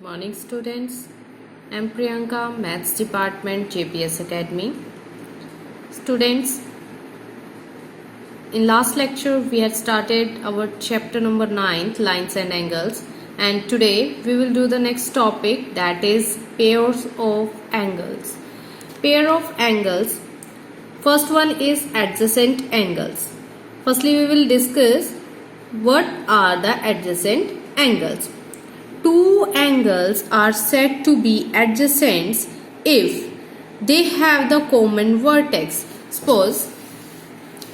Morning students, I am Priyanka, Maths Department, JPS Academy. Students, in last lecture we had started our chapter number 9, lines and angles, and today we will do the next topic, that is pairs of angles. Pair of angles. First one is adjacent angles. Firstly we will discuss what are the adjacent angles. Two angles are said to be adjacent if they have the common vertex. Suppose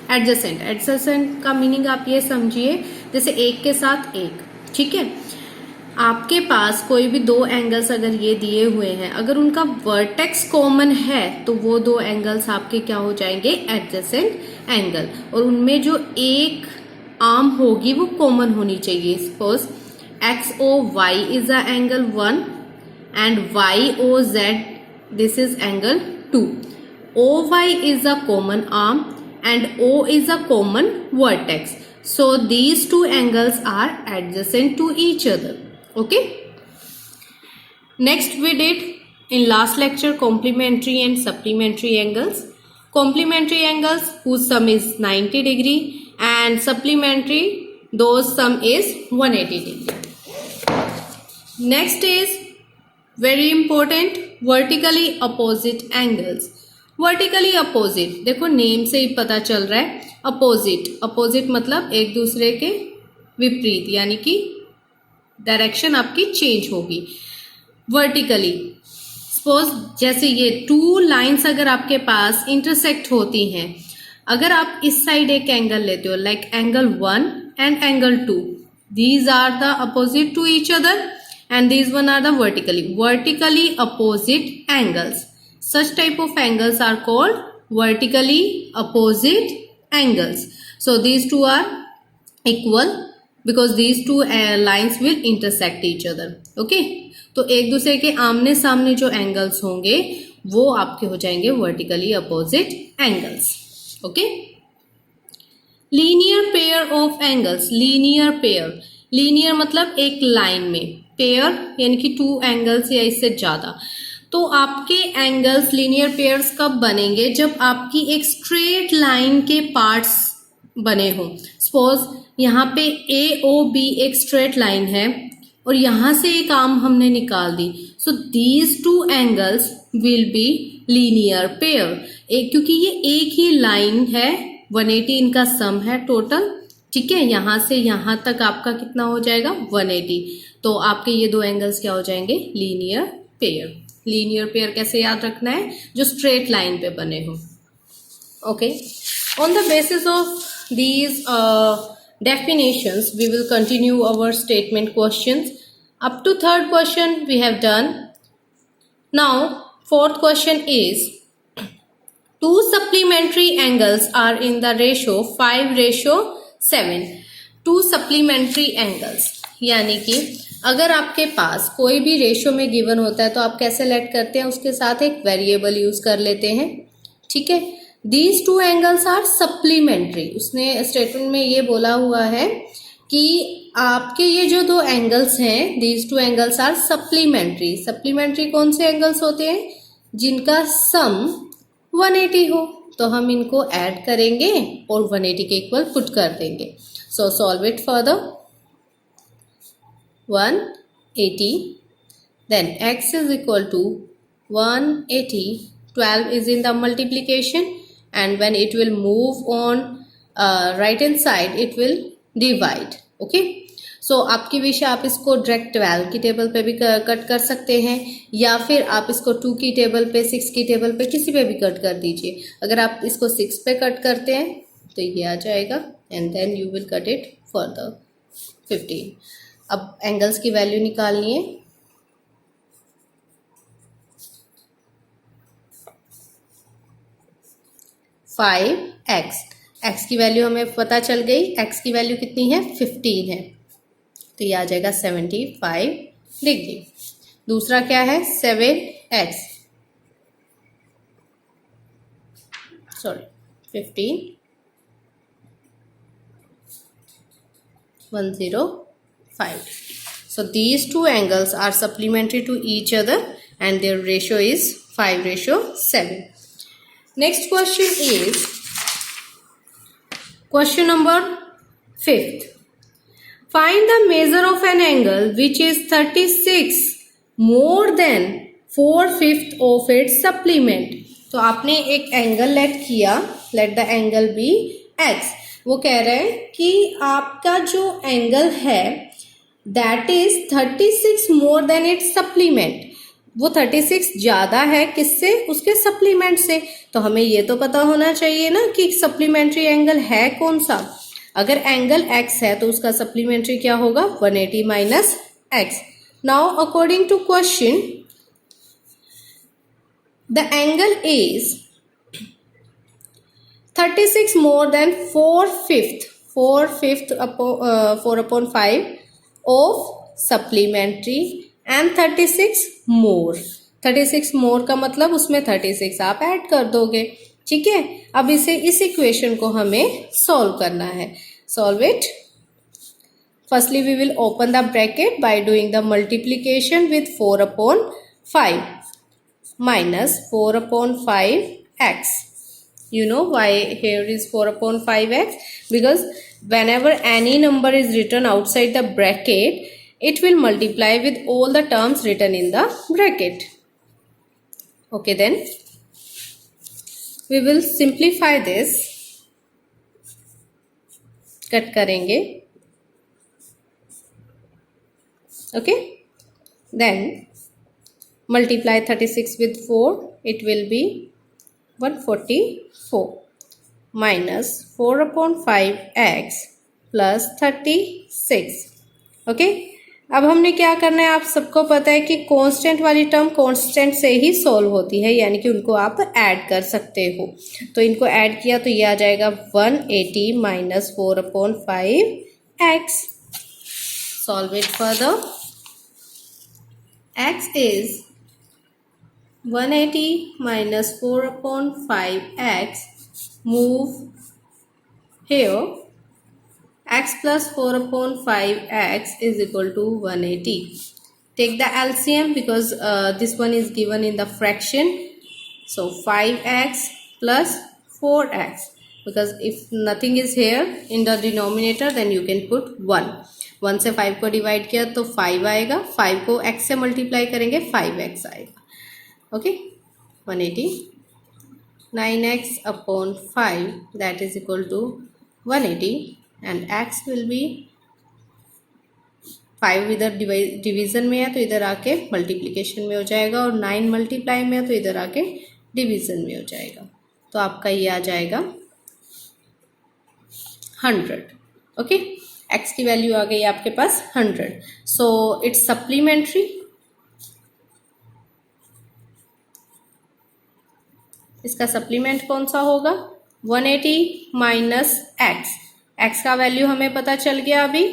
adjacent का meaning आप ये समझिए जैसे एक के साथ एक, ठीक है। आपके पास कोई भी दो एंगल्स अगर ये दिए हुए हैं, अगर उनका वर्टेक्स कॉमन है तो वो दो एंगल्स आपके क्या हो जाएंगे, एडजेसेंट एंगल, और उनमें जो एक आर्म होगी वो कॉमन होनी चाहिए। Suppose XOY is the angle 1 and YOZ this is angle 2. OY is a common arm and O is a common vertex. So these two angles are adjacent to each other. Okay. Next we did in last lecture complementary and supplementary angles. Complementary angles whose sum is 90 degree and supplementary those sum is 180 degree. Next is very important vertically opposite angles. Vertically opposite, देखो name से ही पता चल रहा है, opposite मतलब एक दूसरे के विपरीत, यानी कि डायरेक्शन आपकी चेंज होगी। वर्टिकली सपोज जैसे ये टू लाइंस अगर आपके पास इंटरसेक्ट होती हैं, अगर आप इस साइड एक एंगल लेते हो like angle 1 and angle 2, these are the opposite to each other and these one are the vertically opposite angles. Such type of angles are called vertically opposite angles. So these two are equal because these two lines will intersect each other. Okay, तो एक दूसरे के आमने सामने जो angles होंगे वो आपके हो जाएंगे vertically opposite angles. Okay, linear pair of angles. Linear मतलब एक लाइन में, पेयर यानी कि टू एंगल्स या इससे ज्यादा। तो आपके एंगल्स लीनियर पेयर्स कब बनेंगे, जब आपकी एक स्ट्रेट लाइन के पार्ट्स बने हों। सपोज यहाँ पे AOB एक स्ट्रेट लाइन है और यहाँ से एक आर्म हमने निकाल दी, so these two angles will be linear pair. क्योंकि ये एक ही लाइन है, 180 इनका सम है टोटल, ठीक है। यहाँ से यहाँ तक आपका कितना हो जाएगा, 180। तो आपके ये दो एंगल्स क्या हो जाएंगे, लीनियर पेयर। लीनियर पेयर कैसे याद रखना है, जो स्ट्रेट लाइन पे बने हो। Okay, on the basis of these definitions we will continue our statement questions. Up to third question we have done. Now fourth question is two supplementary angles are in the ratio 5:7. Two supplementary angles, यानी कि अगर आपके पास कोई भी ratio में given होता है तो आप कैसे लेट करते हैं, उसके साथ एक वेरिएबल यूज कर लेते हैं, ठीक है। These two angles are supplementary. उसने स्टेटमेंट में ये बोला हुआ है कि आपके ये जो दो एंगल्स हैं, these two angles are supplementary. Supplementary कौन से एंगल्स होते हैं, जिनका सम 180 हो, तो हम इनको ऐड करेंगे और 180 के इक्वल पुट कर देंगे। सो solve it further. 180, then x is equal to 180, 12 is in the multiplication, and when it will move on right hand side it will divide. Okay, so आपकी विश आप इसको डायरेक्ट 12 की table पे भी cut कर सकते हैं, या फिर आप इसको 2 की टेबल पे, 6 की टेबल पे, किसी पे भी कट कर दीजिए। अगर आप इसको 6 पे कट करते हैं तो ये आ जाएगा, and then you will cut it further 15। अब एंगल्स की वैल्यू निकालनी है। एक्स की वैल्यू हमें पता चल गई, एक्स की वैल्यू कितनी है, 15 है, तो ये आ जाएगा 75 डिग्री। दूसरा क्या है, 7x, sorry 15 105। So these two angles are supplementary to each other and their ratio is 5:7. Next question is question number 5th. Find the measure of an angle which is 36 more than 4/5 of its supplement. तो आपने एक angle let किया, let the angle be x. वो कह रहे हैं कि आपका जो एंगल है that is 36 more than it's supplement. वो 36 ज्यादा है किससे? उसके सप्लीमेंट से. तो हमें ये तो पता होना चाहिए ना कि सप्लीमेंट्री एंगल है कौन सा. अगर एंगल x है तो उसका सप्लीमेंट्री क्या होगा? 180 minus x. Now according to question the angle is 36 more than 4/5 4/5 of supplementary and 36 more. 36 more का मतलब उसमें 36 आप ऐड कर दोगे. ठीक है, अब इस इक्वेशन को हमें सॉल्व करना है. Solve it. Firstly we will open the bracket by doing the multiplication with 4/5 minus 4/5x. You know why here is 4/5x? Because whenever any number is written outside the bracket, it will multiply with all the terms written in the bracket. Okay, then we will simplify this. Cut करेंगे. Okay, then multiply 36 with 4, it will be 144 minus 4/5x plus 36. Okay, अब हमने क्या करना है, आप सबको पता है कि कांस्टेंट वाली टर्म कांस्टेंट से ही सॉल्व होती है, यानी कि उनको आप ऐड कर सकते हो. तो इनको ऐड किया तो ये आ जाएगा 180 minus 4/5x. Solve it further. x is 180 minus 4/5x. Move here. X plus 4/5x is equal to 180. Take the LCM because this one is given in the fraction. So 5x plus 4x. Because if nothing is here in the denominator, then you can put 1. 1 से 5 को divide किया तो 5 आएगा. 5 को x से multiply करेंगे 5x आएगा. Okay, 180 9x upon 5 that is equal to 180 and x will be 5 इधर डिवीजन में है तो इधर आके मल्टीप्लिकेशन में हो जाएगा और 9 मल्टीप्लाई में है तो इधर आके डिवीजन में हो जाएगा. तो आपका ये आ जाएगा 100. ओके, x की वैल्यू आ गई आपके पास 100. So it's supplementary. इसका सप्लीमेंट कौन सा होगा? 180 माइनस x. x का वैल्यू हमें पता चल गया अभी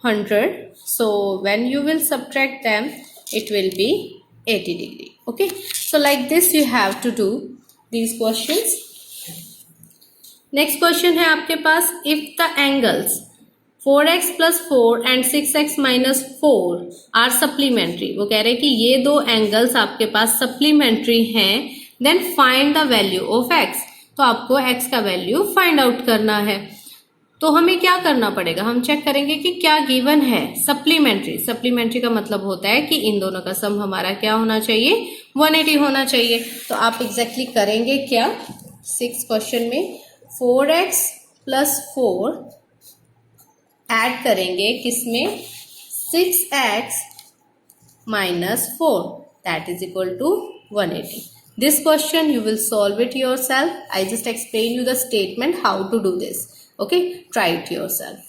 100. So when you will subtract them it will be 80 degree. Okay, so like this you have to do these questions. Next question है आपके पास, if the angles 4x plus 4 and 6x minus 4 are supplementary. वो कह रहे हैं कि ये दो एंगल्स आपके पास सप्लीमेंट्री हैं. Then find the value of x. तो आपको x का वैल्यू फाइंड आउट करना है. तो हमें क्या करना पड़ेगा? हम चेक करेंगे कि क्या गिवन है. सप्लीमेंट्री. सप्लीमेंट्री का मतलब होता है कि इन दोनों का सम हमारा क्या होना चाहिए? 180 होना चाहिए. तो आप एग्जैक्टली करेंगे क्या? 6 क्वेश्चन में 4x प्लस 4 ऐड करेंगे किसमें? 6x minus 4 that is equal to 180. This question you will solve it yourself. I just explain you the statement how to do this. Okay, try it yourself.